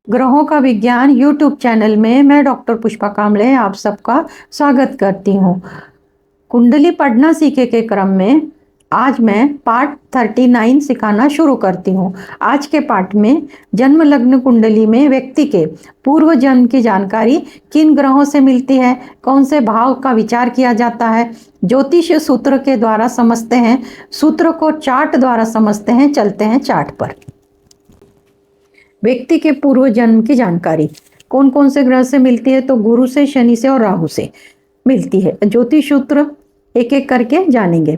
ग्रहों का विज्ञान यूट्यूब चैनल में मैं डॉक्टर पुष्पा कामले आप सबका स्वागत करती हूँ। कुंडली पढ़ना सीखे के क्रम में आज मैं पार्ट 39 सिखाना शुरू करती हूँ। आज के पाठ में जन्म लग्न कुंडली में व्यक्ति के पूर्व जन्म की जानकारी किन ग्रहों से मिलती है, कौन से भाव का विचार किया जाता है, ज्योतिष सूत्र के द्वारा समझते हैं, सूत्र को चार्ट द्वारा समझते हैं। चलते हैं चार्ट पर। व्यक्ति के पूर्व जन्म की जानकारी कौन कौन से ग्रह से मिलती है, तो गुरु से, शनि से और राहु से मिलती है। ज्योतिष सूत्र एक एक करके जानेंगे।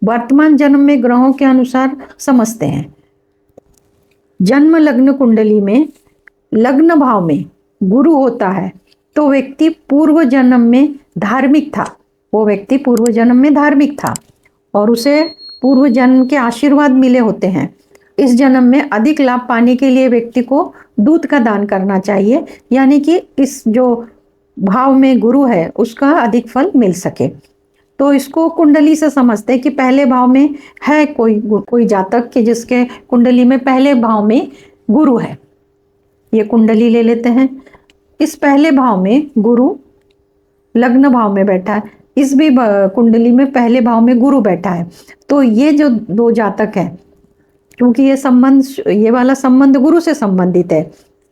वर्तमान जन्म में ग्रहों के अनुसार समझते हैं। जन्म लग्न कुंडली में लग्न भाव में गुरु होता है तो व्यक्ति पूर्व जन्म में धार्मिक था। वो व्यक्ति पूर्व जन्म में धार्मिक था और उसे पूर्व जन्म के आशीर्वाद मिले होते हैं। इस जन्म में अधिक लाभ पाने के लिए व्यक्ति को दूध का दान करना चाहिए, यानी कि इस जो भाव में गुरु है उसका अधिक फल मिल सके। तो इसको कुंडली से समझते हैं कि पहले भाव में है कोई जातक के जिसके कुंडली में पहले भाव में गुरु है। ये कुंडली ले लेते हैं। इस पहले भाव में गुरु लग्न भाव में बैठा है, इस भी कुंडली में पहले भाव में गुरु बैठा है। तो ये जो दो जातक है, क्योंकि ये वाला संबंध गुरु से संबंधित है,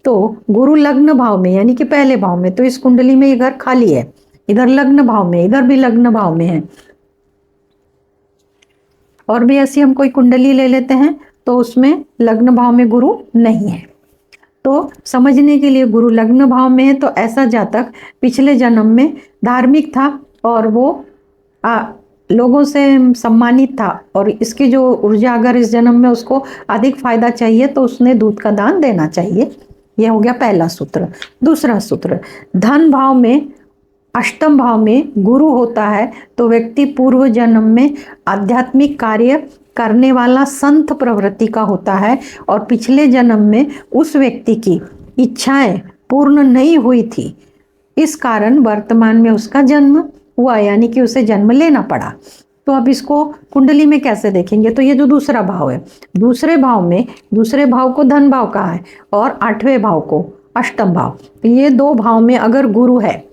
तो गुरु लग्न भाव में यानी कि पहले भाव में, तो इस कुंडली में ये घर खाली है। इधर लग्न भाव में, इधर भी लग्न भाव में है। और भी ऐसी हम कोई कुंडली ले लेते हैं तो उसमें लग्न भाव में गुरु नहीं है। तो समझने के लिए गुरु लग्न भाव में है तो ऐसा जातक पिछले जन्म में धार्मिक था और वो लोगों से सम्मानित था, और इसकी जो ऊर्जा अगर इस जन्म में उसको अधिक फायदा चाहिए तो उसने दूध का दान देना चाहिए। यह हो गया पहला सूत्र। दूसरा सूत्र, धन भाव में अष्टम भाव में गुरु होता है तो व्यक्ति पूर्व जन्म में आध्यात्मिक कार्य करने वाला संत प्रवृत्ति का होता है और पिछले जन्म में उस व्यक्ति की इच्छाएं पूर्ण नहीं हुई थी, इस कारण वर्तमान में उसका जन्म हुआ, यानी कि उसे जन्म लेना पड़ा। तो अब इसको कुंडली में कैसे देखेंगे, तो ये जो दूसरा भाव है, दूसरे भाव को धन भाव कहा है और 8वें भाव को अष्टम भाव। ये दो भाव में अगर गुरु है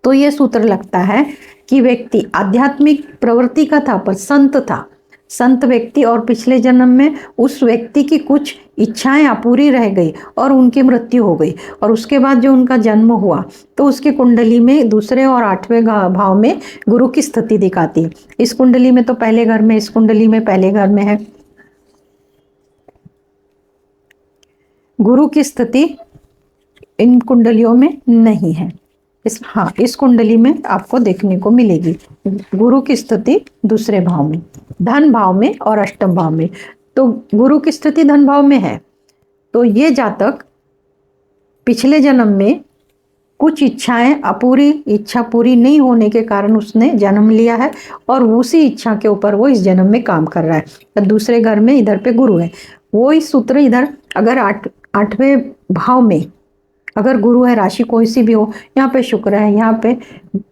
तो ये सूत्र लगता है कि व्यक्ति आध्यात्मिक प्रवृत्ति का था पर संत था, संत व्यक्ति, और पिछले जन्म में उस व्यक्ति की कुछ इच्छाएं अपूरी रह गई और उनकी मृत्यु हो गई, और उसके बाद जो उनका जन्म हुआ तो उसकी कुंडली में दूसरे और 8वें भाव में गुरु की स्थिति दिखाती है। इस कुंडली में तो पहले घर में, इस कुंडली में पहले घर में है। गुरु की स्थिति इन कुंडलियों में नहीं है। इस कुंडली में आपको देखने को मिलेगी गुरु की स्थिति दूसरे भाव में, धन भाव में और अष्टम भाव में। तो गुरु की स्थिति धन भाव में है तो ये जातक पिछले जन्म में कुछ इच्छा पूरी नहीं होने के कारण उसने जन्म लिया है और उसी इच्छा के ऊपर वो इस जन्म में काम कर रहा है। तो दूसरे घर में इधर पे गुरु है, वो इस सूत्र इधर अगर 8वें भाव में अगर गुरु है, राशि कोई सी भी हो, यहाँ पे शुक्र है, यहाँ पे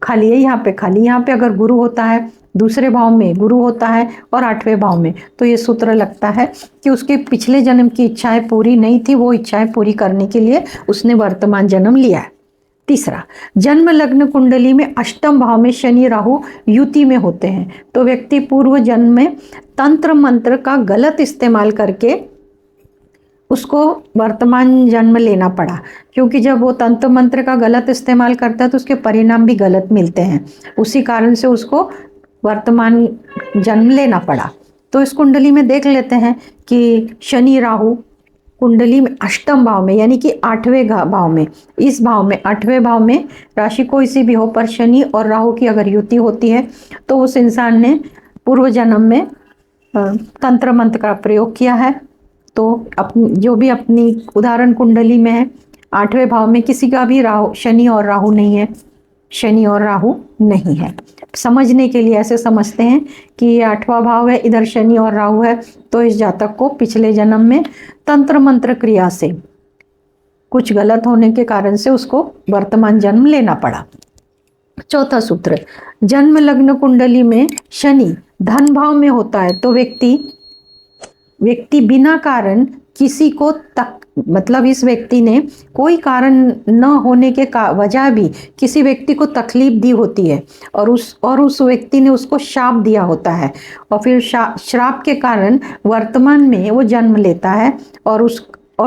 खाली है, यहाँ पे खाली, यहाँ पे अगर गुरु होता है, दूसरे भाव में गुरु होता है और 8वें भाव में, तो ये सूत्र लगता है कि उसके पिछले जन्म की इच्छाएं पूरी नहीं थी, वो इच्छाएं पूरी करने के लिए उसने वर्तमान जन्म लिया है। तीसरा, जन्म लग्न कुंडली में अष्टम भाव में शनि राहु युति में होते हैं तो व्यक्ति पूर्व जन्म में तंत्र मंत्र का गलत इस्तेमाल करके उसको वर्तमान जन्म लेना पड़ा, क्योंकि जब वो तंत्र मंत्र का गलत इस्तेमाल करता है तो उसके परिणाम भी गलत मिलते हैं, उसी कारण से उसको वर्तमान जन्म लेना पड़ा। तो इस कुंडली में देख लेते हैं कि शनि राहु कुंडली में अष्टम भाव में यानी कि 8वें भाव में, इस भाव में 8वें भाव में राशि कोई सी भी हो पर शनि और राहु की अगर युति होती है तो उस इंसान ने पूर्व जन्म में तंत्र मंत्र का प्रयोग किया है। तो जो भी अपनी उदाहरण कुंडली में है 8वें भाव में किसी का भी शनि और राहु नहीं है, शनि और राहु नहीं है। समझने के लिए ऐसे समझते हैं कि ये 8वां भाव है, इधर शनि और राहु है, तो इस जातक को पिछले जन्म में तंत्र मंत्र क्रिया से कुछ गलत होने के कारण से उसको वर्तमान जन्म लेना पड़ा। चौथा सूत्र, जन्म लग्न कुंडली में शनि धन भाव में होता है तो व्यक्ति बिना कारण किसी को मतलब इस व्यक्ति ने कोई कारण न होने के वजह भी किसी व्यक्ति को तकलीफ दी होती है, और उस व्यक्ति ने उसको शाप दिया होता है, और फिर श्राप के कारण वर्तमान में वो जन्म लेता है, और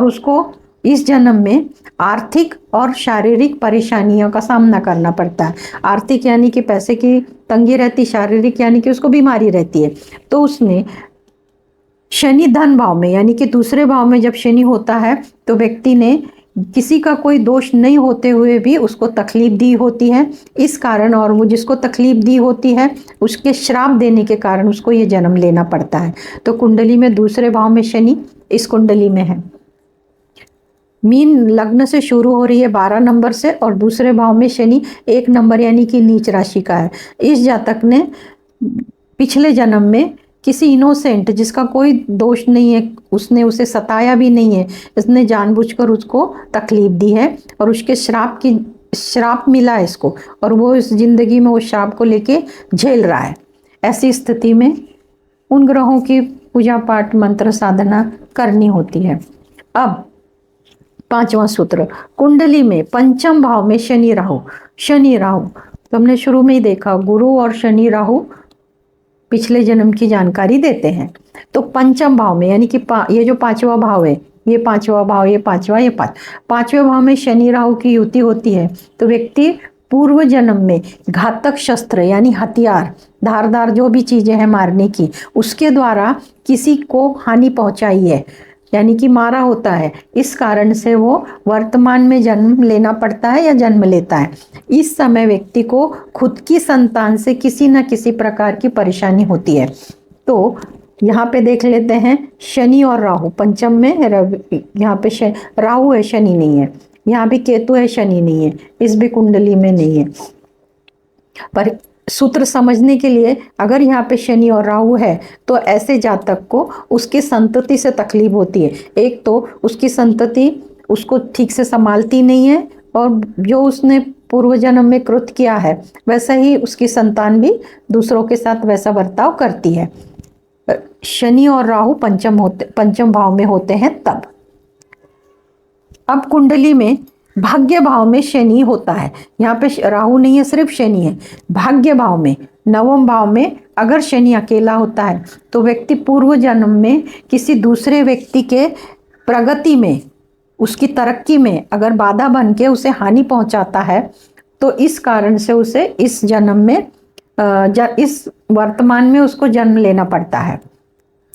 उसको इस जन्म में आर्थिक और शारीरिक परेशानियों का सामना करना पड़ता है। आर्थिक यानी कि पैसे की तंगी रहती, शारीरिक यानी कि उसको बीमारी रहती है। तो उसने शनि धन भाव में यानी कि दूसरे भाव में जब शनि होता है तो व्यक्ति ने किसी का कोई दोष नहीं होते हुए भी उसको तकलीफ दी होती है, इस कारण, और वो जिसको तकलीफ दी होती है उसके श्राप देने के कारण उसको ये जन्म लेना पड़ता है। तो कुंडली में दूसरे भाव में शनि इस कुंडली में है, मीन लग्न से शुरू हो रही है 12 नंबर से, और दूसरे भाव में शनि 1 नंबर यानी कि नीच राशि का है। इस जातक ने पिछले जन्म में किसी इनोसेंट जिसका कोई दोष नहीं है, उसने उसे सताया भी नहीं है, इसने जानबूझकर उसको तकलीफ दी है, और उसके श्राप मिला है इसको, और वो इस जिंदगी में वो श्राप को लेके झेल रहा है। ऐसी स्थिति में उन ग्रहों की पूजा पाठ मंत्र साधना करनी होती है। अब 5वां सूत्र, कुंडली में पंचम भाव में शनि राहु तो हमने शुरू में ही देखा, गुरु और शनि राहु पिछले जन्म की जानकारी देते हैं। तो पंचम भाव में यानी कि ये जो 5वां भाव है, ये 5वां भाव, ये 5वां, ये 5वें भाव में शनि राहु की युति होती है, तो व्यक्ति पूर्व जन्म में घातक शस्त्र यानी हथियार, धारदार जो भी चीजें हैं मारने की, उसके द्वारा किसी को हानि पहुंचाई है, यानी कि मारा होता है। इस कारण से वो वर्तमान में जन्म लेना पड़ता है या जन्म लेता है। इस समय व्यक्ति को खुद की संतान से किसी न किसी प्रकार की परेशानी होती है। तो यहाँ पे देख लेते हैं शनि और राहु पंचम में, यहाँ पे राहु है, शनि नहीं है, यहाँ भी केतु है, शनि नहीं है, इस भी कुंडली में नहीं है। पर सूत्र समझने के लिए, अगर यहाँ पे शनि और राहु है तो ऐसे जातक को उसकी संतति से तकलीफ होती है। एक तो उसकी संतति उसको ठीक से संभालती नहीं है, और जो उसने पूर्व जन्म में कृत किया है वैसा ही उसकी संतान भी दूसरों के साथ वैसा बर्ताव करती है। शनि और राहु पंचम भाव में होते हैं तब। अब कुंडली में भाग्य भाव में शनि होता है, यहाँ पे राहु नहीं है, सिर्फ शनि है। भाग्य भाव में, नवम भाव में अगर शनि अकेला होता है तो व्यक्ति पूर्व जन्म में किसी दूसरे व्यक्ति के प्रगति में, उसकी तरक्की में अगर बाधा बन के उसे हानि पहुंचाता है, तो इस कारण से उसे इस जन्म में इस वर्तमान में उसको जन्म लेना पड़ता है।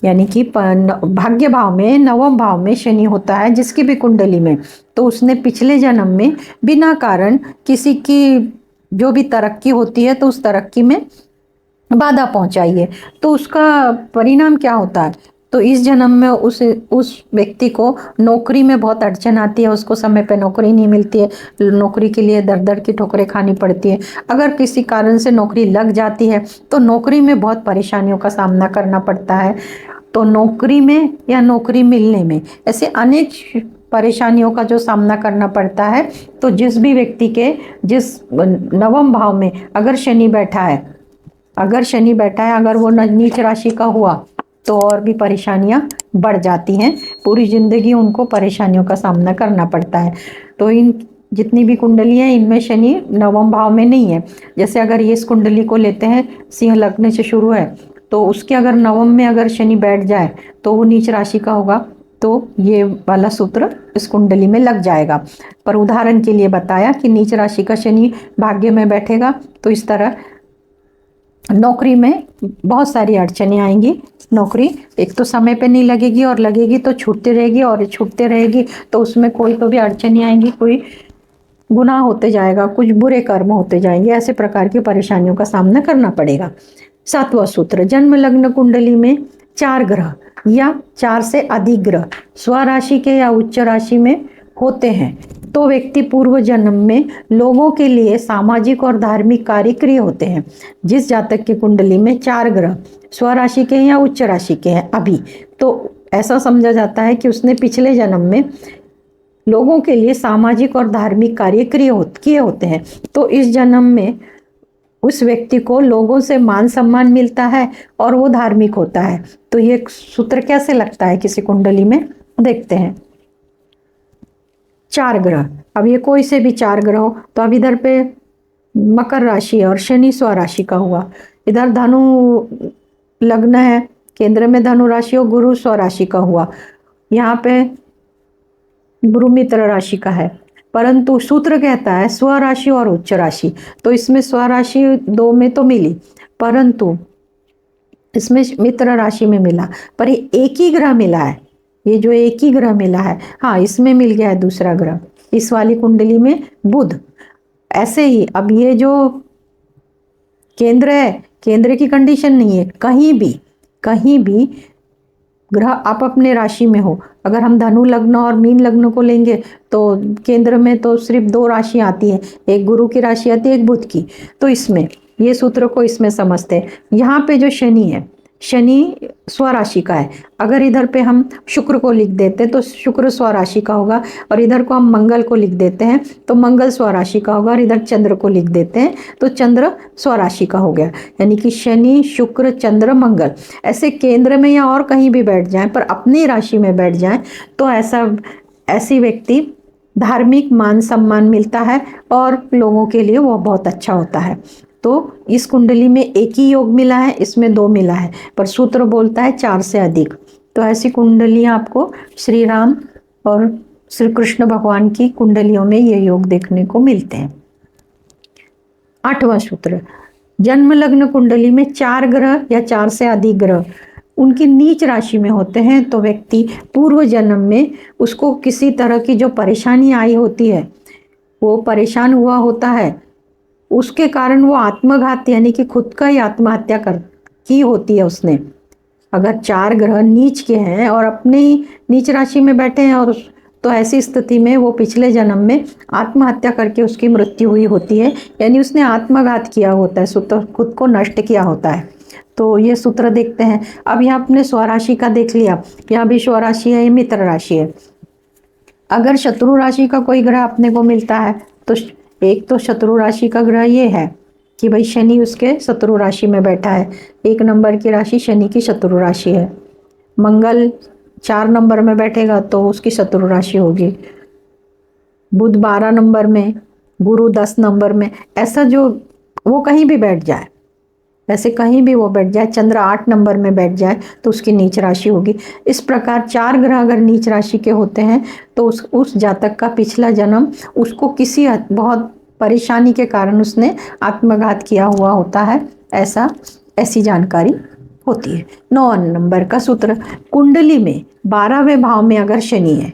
यानी कि भाग्य भाव में, नवम भाव में शनि होता है जिसकी भी कुंडली में, तो उसने पिछले जन्म में बिना कारण किसी की जो भी तरक्की होती है तो उस तरक्की में बाधा पहुंचाई है, तो उसका परिणाम क्या होता है? तो इस जन्म में उस व्यक्ति को नौकरी में बहुत अड़चन आती है, उसको समय पे नौकरी नहीं मिलती है, नौकरी के लिए दर दर की ठोकरें खानी पड़ती है। अगर किसी कारण से नौकरी लग जाती है तो नौकरी में बहुत परेशानियों का सामना करना पड़ता है। तो नौकरी में या नौकरी मिलने में ऐसे अनेक परेशानियों का जो सामना करना पड़ता है। तो जिस भी व्यक्ति के जिस नवम भाव में अगर शनि बैठा है, अगर वो नीच राशि का हुआ तो और भी परेशानियां बढ़ जाती हैं, पूरी जिंदगी उनको परेशानियों का सामना करना पड़ता है। तो इन जितनी भी कुंडली है इनमें शनि नवम भाव में नहीं है। जैसे अगर ये इस कुंडली को लेते हैं, सिंह लग्न से शुरू है, तो उसके अगर नवम में अगर शनि बैठ जाए तो वो नीच राशि का होगा, तो ये वाला सूत्र इस कुंडली में लग जाएगा। पर उदाहरण के लिए बताया कि नीच राशि का शनि भाग्य में बैठेगा तो इस तरह नौकरी में बहुत सारी अड़चनें आएंगी। नौकरी एक तो समय पे नहीं लगेगी, और लगेगी तो छूटती रहेगी, और छूटते रहेगी तो उसमें कोई तो भी अड़चनें आएंगी, कोई गुनाह होते जाएगा, कुछ बुरे कर्म होते जाएंगे, ऐसे प्रकार की परेशानियों का सामना करना पड़ेगा। 7वां सूत्र, जन्म लग्न कुंडली में 4 ग्रह या 4 से अधिक ग्रह स्वराशि के या उच्च राशि में होते हैं तो व्यक्ति पूर्व जन्म में लोगों के लिए सामाजिक और धार्मिक कार्य किए होते हैं। जिस जातक की कुंडली में 4 ग्रह स्वराशि के या उच्च राशि के हैं अभी, तो ऐसा समझा जाता है कि उसने पिछले जन्म में लोगों के लिए सामाजिक और धार्मिक कार्य किए होते हैं। तो इस जन्म में उस व्यक्ति को लोगों से मान सम्मान मिलता है और वो धार्मिक होता है। तो ये सूत्र कैसे लगता है किसी कुंडली में, देखते हैं। 4 ग्रह, अब ये कोई से भी 4 ग्रह हो, तो अब इधर पे मकर राशि है और शनि स्वराशि का हुआ, इधर धनु लग्न है, केंद्र में धनु राशि और गुरु स्वराशि का हुआ, यहाँ पे गुरु मित्र राशि का है। परंतु सूत्र कहता है स्वराशि और उच्च राशि, तो इसमें स्वराशि 2 में तो मिली, परंतु इसमें मित्र राशि में मिला, पर ये एक ही ग्रह मिला है, ये जो एक ही ग्रह मिला है, हाँ इसमें मिल गया है दूसरा ग्रह, इस वाली कुंडली में बुध। ऐसे ही अब ये जो केंद्र है, केंद्र की कंडीशन नहीं है, कहीं भी ग्रह आप अपने राशि में हो, अगर हम धनु लग्न और मीन लग्न को लेंगे तो केंद्र में तो सिर्फ 2 राशि आती है, एक गुरु की राशि आती है, एक बुध की, तो इसमें ये सूत्र को इसमें समझते हैं। यहाँ पे जो शनि है, शनि स्वराशि का है, अगर इधर पे हम शुक्र को लिख देते तो शुक्र स्वराशि का होगा, और इधर को हम मंगल को लिख देते हैं तो मंगल स्वराशि का होगा, और इधर चंद्र को लिख देते हैं तो चंद्र स्वराशि का हो गया। यानी कि शनि शुक्र चंद्र मंगल ऐसे केंद्र में या और कहीं भी बैठ जाएं, पर अपनी राशि में बैठ जाएं तो ऐसी व्यक्ति धार्मिक मान सम्मान मिलता है और लोगों के लिए वो बहुत अच्छा होता है। तो इस कुंडली में एक ही योग मिला है, इसमें 2 मिला है, पर सूत्र बोलता है 4 से अधिक। तो ऐसी कुंडलियां आपको श्री राम और श्री कृष्ण भगवान की कुंडलियों में ये योग देखने को मिलते हैं। 8वां सूत्र, जन्म लग्न कुंडली में 4 ग्रह या 4 से अधिक ग्रह उनकी नीच राशि में होते हैं, तो व्यक्ति पूर्व जन्म में उसको किसी तरह की जो परेशानी आई होती है, वो परेशान हुआ होता है, उसके कारण वो आत्मघात यानी कि खुद का ही आत्महत्या की होती है उसने। अगर 4 ग्रह नीच के हैं और अपने ही नीच राशि में बैठे हैं, और तो ऐसी स्थिति में वो पिछले जन्म में आत्महत्या करके उसकी मृत्यु हुई होती है, यानी उसने आत्मघात किया होता है, तो खुद को नष्ट किया होता है। तो ये सूत्र देखते हैं। अब यहाँ अपने स्वराशि का देख लिया, यहाँ भी स्वराशि है, ये मित्र राशि है। अगर शत्रु राशि का कोई ग्रह अपने को मिलता है तो एक तो शत्रु राशि का ग्रह ये है कि भाई शनि उसके शत्रु राशि में बैठा है, 1 नंबर की राशि शनि की शत्रु राशि है। मंगल 4 नंबर में बैठेगा तो उसकी शत्रु राशि होगी। बुध 12 नंबर में, गुरु 10 नंबर में, ऐसा जो वो कहीं भी बैठ जाए, वैसे कहीं भी वो बैठ जाए, चंद्र 8 नंबर में बैठ जाए तो उसकी नीच राशि होगी। इस प्रकार 4 ग्रह अगर नीच राशि के होते हैं तो उस जातक का पिछला जन्म उसको किसी बहुत परेशानी के कारण उसने आत्मघात किया हुआ होता है, ऐसी जानकारी होती है। 9 नंबर का सूत्र, कुंडली में 12वें भाव में अगर शनि है,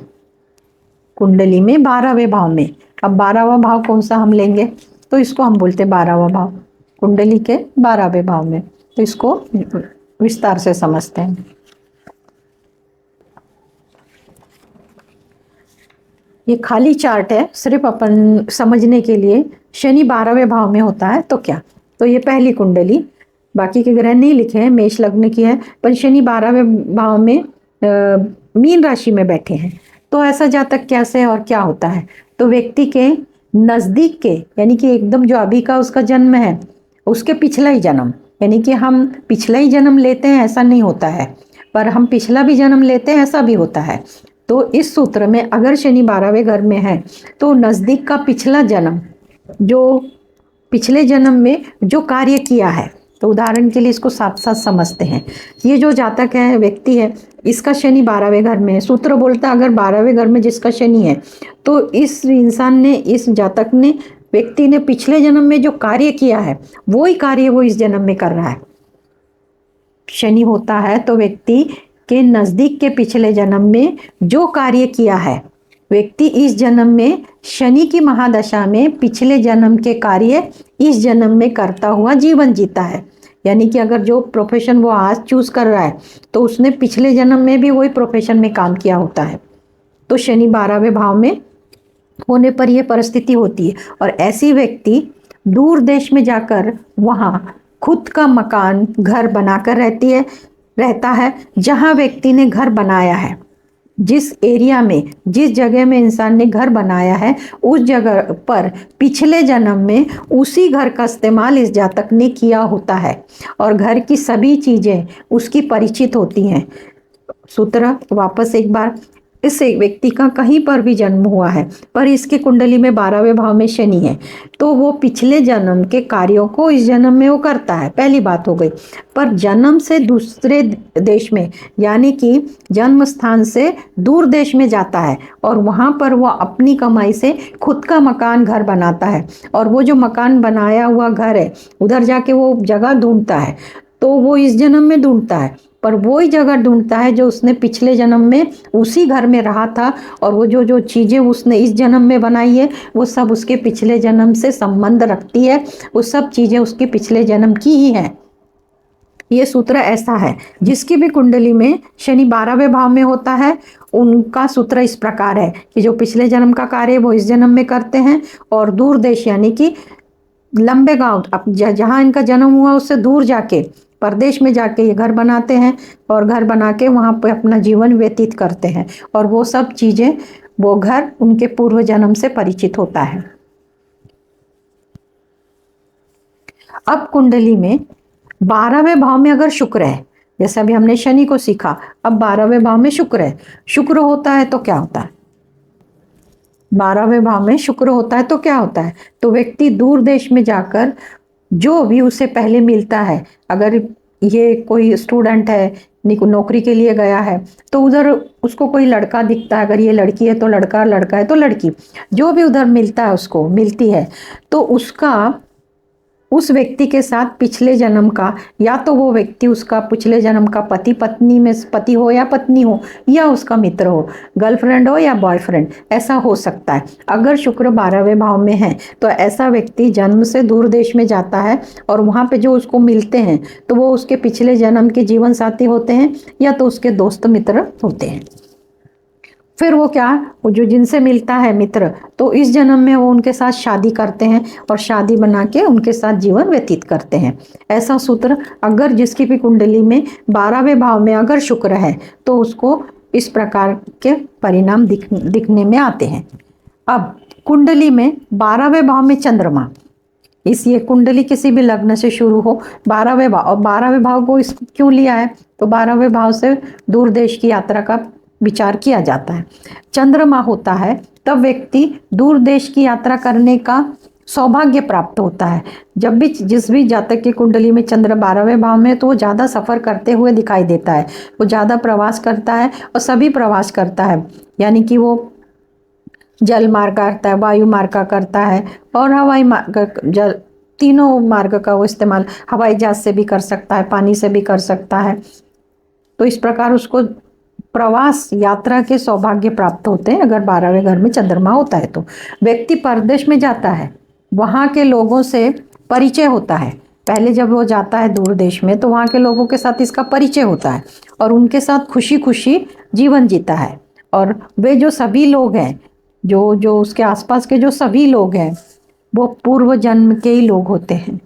कुंडली में 12वें भाव में, अब 12वां भाव कौन सा हम लेंगे तो इसको हम बोलते 12वां भाव, कुंडली के 12वें भाव में, तो इसको विस्तार से समझते हैं। ये खाली चार्ट है सिर्फ अपन समझने के लिए। शनि 12वें भाव में होता है तो क्या, तो ये पहली कुंडली, बाकी के ग्रह नहीं लिखे हैं, मेष लग्न की है, पर शनि 12वें भाव में मीन राशि में बैठे हैं, तो ऐसा जातक कैसे और क्या होता है, तो व्यक्ति के नज़दीक के यानी कि एकदम जो अभी का उसका जन्म है उसके पिछला ही जन्म, यानी कि हम पिछला ही जन्म लेते हैं ऐसा नहीं होता है, पर हम पिछला भी जन्म लेते हैं ऐसा भी होता है। तो इस सूत्र में अगर शनि 12वें घर में है तो नज़दीक का पिछला जन्म, जो पिछले जन्म में जो कार्य किया है, तो उदाहरण के लिए इसको साथ साथ समझते हैं। ये जो जातक है, व्यक्ति है, इसका शनि 12वें घर में है, सूत्र बोलता है अगर 12वें घर में जिसका शनि है तो इस इंसान ने, इस जातक ने, व्यक्ति ने पिछले जन्म में जो कार्य किया है वो ही कार्य वो इस जन्म में कर रहा है। शनि होता है तो व्यक्ति के नज़दीक के पिछले जन्म में जो कार्य किया है, व्यक्ति इस जन्म में शनि की महादशा में पिछले जन्म के कार्य इस जन्म में करता हुआ जीवन जीता है। यानी कि अगर जो प्रोफेशन वो आज चूज कर रहा है तो उसने पिछले जन्म में भी वही प्रोफेशन में काम किया होता है। तो शनि 12वें भाव में होने पर यह परिस्थिति होती है, और ऐसी व्यक्ति दूर देश में जाकर वहाँ खुद का मकान घर बनाकर रहता है। जहाँ व्यक्ति ने घर बनाया है, जिस एरिया में, जिस जगह में इंसान ने घर बनाया है, उस जगह पर पिछले जन्म में उसी घर का इस्तेमाल इस जातक ने किया होता है और घर की सभी चीज़ें उसकी परिचित होती हैं। सूत्र वापस एक बार, इस व्यक्ति का कहीं पर भी जन्म हुआ है पर इसकी कुंडली में 12वें भाव में शनि है, तो वो पिछले जन्म के कार्यों को इस जन्म में वो करता है, पहली बात हो गई। पर जन्म से दूसरे देश में, यानी कि जन्म स्थान से दूर देश में जाता है और वहाँ पर वो अपनी कमाई से खुद का मकान घर बनाता है, और वो जो मकान बनाया हुआ घर है उधर जाके वो जगह ढूंढता है, तो वो इस जन्म में ढूंढता है, पर वही जगह ढूंढता है जो उसने पिछले जन्म में उसी घर में रहा था, और वो जो जो चीज़ें उसने इस जन्म में बनाई है वो सब उसके पिछले जन्म से संबंध रखती है, वो सब चीज़ें उसके पिछले जन्म की ही हैं। ये सूत्र ऐसा है। जिसकी भी कुंडली में शनि 12वें भाव में होता है उनका सूत्र इस प्रकार है कि जो पिछले जन्म का कार्य वो इस जन्म में करते हैं, और दूर देश यानी कि लंबे गांव, अब जहाँ इनका जन्म हुआ उससे दूर जाके परदेश में जाके ये घर बनाते हैं, और घर बना के वहाँ पे अपना जीवन व्यतीत करते हैं, और वो सब चीज़ें, वो घर उनके पूर्व जन्म से परिचित होता है। अब कुंडली में 12वें भाव में अगर शुक्र है, जैसे अभी हमने शनि को सीखा, अब 12वें भाव में शुक्र है, शुक्र होता है तो क्या होता है, 12वें भाव में शुक्र होता है तो क्या होता है, तो व्यक्ति दूर देश में जाकर जो भी उसे पहले मिलता है, अगर ये कोई स्टूडेंट है नौकरी के लिए गया है तो उधर उसको कोई लड़का दिखता है, अगर ये लड़की है तो लड़का, लड़का है तो लड़की, जो भी उधर मिलता है उसको मिलती है, तो उसका उस व्यक्ति के साथ पिछले जन्म का, या तो वो व्यक्ति उसका पिछले जन्म का पति पत्नी में पति हो या पत्नी हो, या उसका मित्र हो, गर्लफ्रेंड हो या बॉयफ्रेंड, ऐसा हो सकता है। अगर शुक्र 12वें भाव में है तो ऐसा व्यक्ति जन्म से दूर देश में जाता है, और वहाँ पे जो उसको मिलते हैं तो वो उसके पिछले जन्म के जीवन साथी होते हैं, या तो उसके दोस्त मित्र होते हैं। फिर वो क्या, वो जो जिनसे मिलता है मित्र, तो इस जन्म में वो उनके साथ शादी करते हैं और शादी बना के उनके साथ जीवन व्यतीत करते हैं। ऐसा सूत्र अगर जिसकी भी कुंडली में 12वें भाव में अगर शुक्र है तो उसको इस प्रकार के परिणाम दिखने में आते हैं। अब कुंडली में 12वें भाव में चंद्रमा, इस ये कुंडली किसी भी लग्न से शुरू हो, 12वें भाव, और 12वें भाव को इस क्यों लिया है, तो 12वें भाव से दूर देश की यात्रा का विचार किया जाता है। चंद्रमा होता है तब व्यक्ति दूर देश की यात्रा करने का सौभाग्य प्राप्त होता है। जब भी जिस भी जातक की कुंडली में चंद्र 12वें भाव में, तो वो ज़्यादा सफ़र करते हुए दिखाई देता है, वो ज़्यादा प्रवास करता है, और सभी प्रवास करता है, यानी कि वो जल मार्ग करता है, वायु मार्ग का करता है, और हवाई मार्ग, जल, तीनों मार्ग का वो इस्तेमाल हवाई जहाज से भी कर सकता है, पानी से भी कर सकता है। तो इस प्रकार उसको प्रवास यात्रा के सौभाग्य प्राप्त होते हैं अगर 12वें घर में चंद्रमा होता है। तो व्यक्ति परदेश में जाता है, वहाँ के लोगों से परिचय होता है, पहले जब वो जाता है दूर देश में तो वहाँ के लोगों के साथ इसका परिचय होता है, और उनके साथ खुशी खुशी जीवन जीता है। और वे जो सभी लोग हैं, जो जो उसके आसपास के जो सभी लोग हैं, वो पूर्व जन्म के ही लोग होते हैं।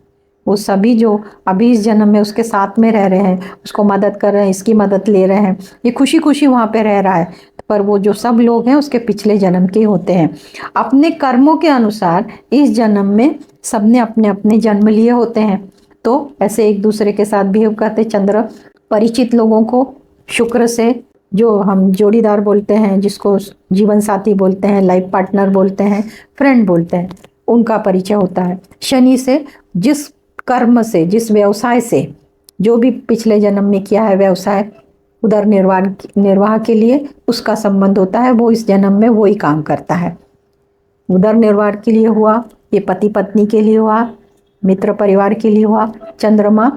वो सभी जो अभी इस जन्म में उसके साथ में रह रहे हैं, उसको मदद कर रहे हैं, इसकी मदद ले रहे हैं, ये खुशी खुशी वहाँ पे रह रहा है, पर वो जो सब लोग हैं उसके पिछले जन्म के होते हैं। अपने कर्मों के अनुसार इस जन्म में सबने अपने अपने जन्म लिए होते हैं, तो ऐसे एक दूसरे के साथ बिहेव करते। चंद्र परिचित लोगों को शुक्र से, जो हम जोड़ीदार बोलते हैं, जिसको जीवन साथी बोलते हैं, लाइफ पार्टनर बोलते हैं, फ्रेंड बोलते हैं, उनका परिचय होता है। शनि से, जिस कर्म से, जिस व्यवसाय से, जो भी पिछले जन्म में किया है व्यवसाय उधर निर्वाह के लिए उसका संबंध होता है, वो इस जन्म में वही काम करता है। उधर निर्वाह के लिए हुआ, ये पति पत्नी के लिए हुआ, मित्र परिवार के लिए हुआ। चंद्रमा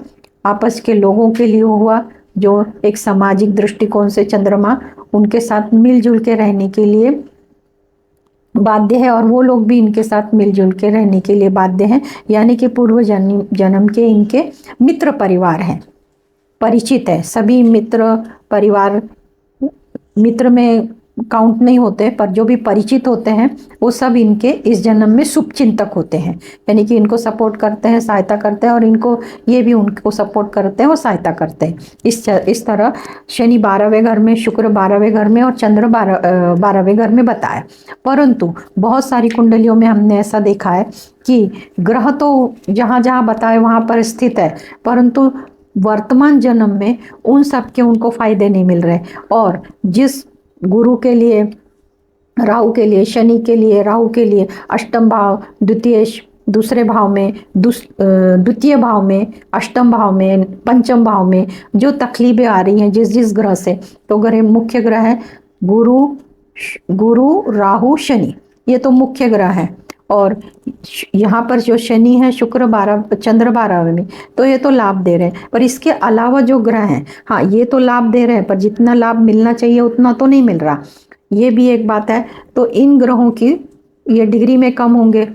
आपस के लोगों के लिए हुआ, जो एक सामाजिक दृष्टिकोण से चंद्रमा उनके साथ मिलजुल के रहने के लिए बाध्य है, और वो लोग भी इनके साथ मिलजुल के रहने के लिए बाध्य हैं, यानी कि पूर्व जन्म के इनके मित्र परिवार हैं, परिचित है। सभी मित्र परिवार मित्र में काउंट नहीं होते, पर जो भी परिचित होते हैं वो सब इनके इस जन्म में शुभ चिंतक होते हैं, यानी कि इनको सपोर्ट करते हैं, सहायता करते हैं, और इनको ये भी उनको सपोर्ट करते हैं और सहायता करते हैं। इस तरह शनि 12वें घर में, शुक्र 12वें घर में और चंद्र 12वें घर में बताया। परंतु बहुत सारी कुंडलियों में हमने ऐसा देखा है कि ग्रह तो जहाँ जहाँ बताए वहाँ पर स्थित है, परंतु वर्तमान जन्म में उन सब के उनको फायदे नहीं मिल रहे, और जिस गुरु के लिए, राहु के लिए, शनि के लिए, राहु के लिए अष्टम भाव, दूसरे भाव में, द्वितीय भाव में, अष्टम भाव में, पंचम भाव में जो तकलीफें आ रही हैं जिस जिस ग्रह से, तो ग्रह मुख्य ग्रह है गुरु राहु शनि, ये तो मुख्य ग्रह है। और यहाँ पर जो शनि है, शुक्र 12, चंद्र 12 में, तो ये तो लाभ दे रहे हैं। पर इसके अलावा जो ग्रह हैं, हाँ ये तो लाभ दे रहे हैं, पर जितना लाभ मिलना चाहिए उतना तो नहीं मिल रहा, ये भी एक बात है। तो इन ग्रहों की ये डिग्री में कम होंगे,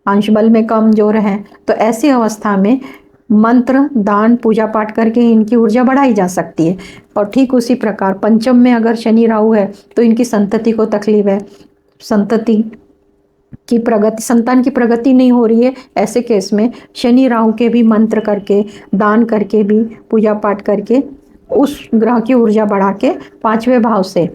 अंश बल में कमजोर हैं, तो ऐसी अवस्था में मंत्र, दान, पूजा पाठ करके इनकी ऊर्जा बढ़ाई जा सकती है। और ठीक उसी प्रकार पंचम में अगर शनि राहु है तो इनकी संतति को तकलीफ है, संतति की प्रगति, संतान की प्रगति नहीं हो रही है, ऐसे केस में शनि राहु के भी मंत्र करके, दान करके भी, पूजा पाठ करके उस ग्रह की ऊर्जा बढ़ा के 5वें भाव से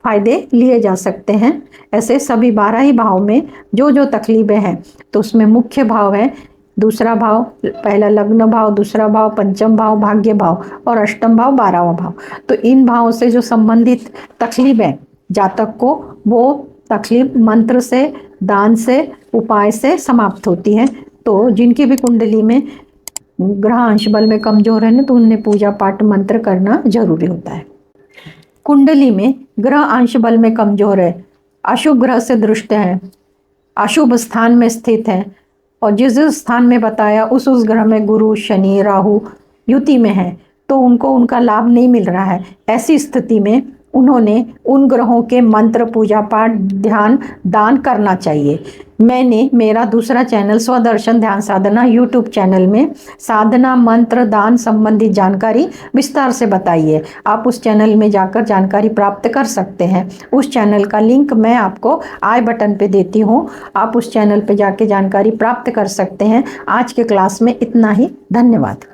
फायदे लिए जा सकते हैं। ऐसे सभी 12 ही भाव में जो जो तकलीफें हैं, तो उसमें मुख्य भाव है दूसरा भाव, पहला लग्न भाव, दूसरा भाव पंचम भाव, भाग्य भाव, और अष्टम भाव 12वां भाव। तो इन भावों से जो संबंधित तकलीफ है जातक को, वो तकलीफ मंत्र से, दान से, उपाय से समाप्त होती है। तो जिनकी भी कुंडली में ग्रह अंश बल में कमजोर है ना, तो उन्हें पूजा पाठ मंत्र करना जरूरी होता है। कुंडली में ग्रह अंश बल में कमजोर है, अशुभ ग्रह से दृष्ट है, अशुभ स्थान में स्थित है, और जिस जिस स्थान में बताया उस ग्रह में गुरु, शनि, राहु युति में है, तो उनको उनका लाभ नहीं मिल रहा है। ऐसी स्थिति में उन्होंने उन ग्रहों के मंत्र, पूजा पाठ, ध्यान, दान करना चाहिए। मैंने मेरा दूसरा चैनल स्वदर्शन ध्यान साधना यूट्यूब चैनल में साधना, मंत्र, दान संबंधित जानकारी विस्तार से बताई है। आप उस चैनल में जाकर जानकारी प्राप्त कर सकते हैं। उस चैनल का लिंक मैं आपको आई बटन पे देती हूँ, आप उस चैनल पे जाके जानकारी प्राप्त कर सकते हैं। आज के क्लास में इतना ही, धन्यवाद।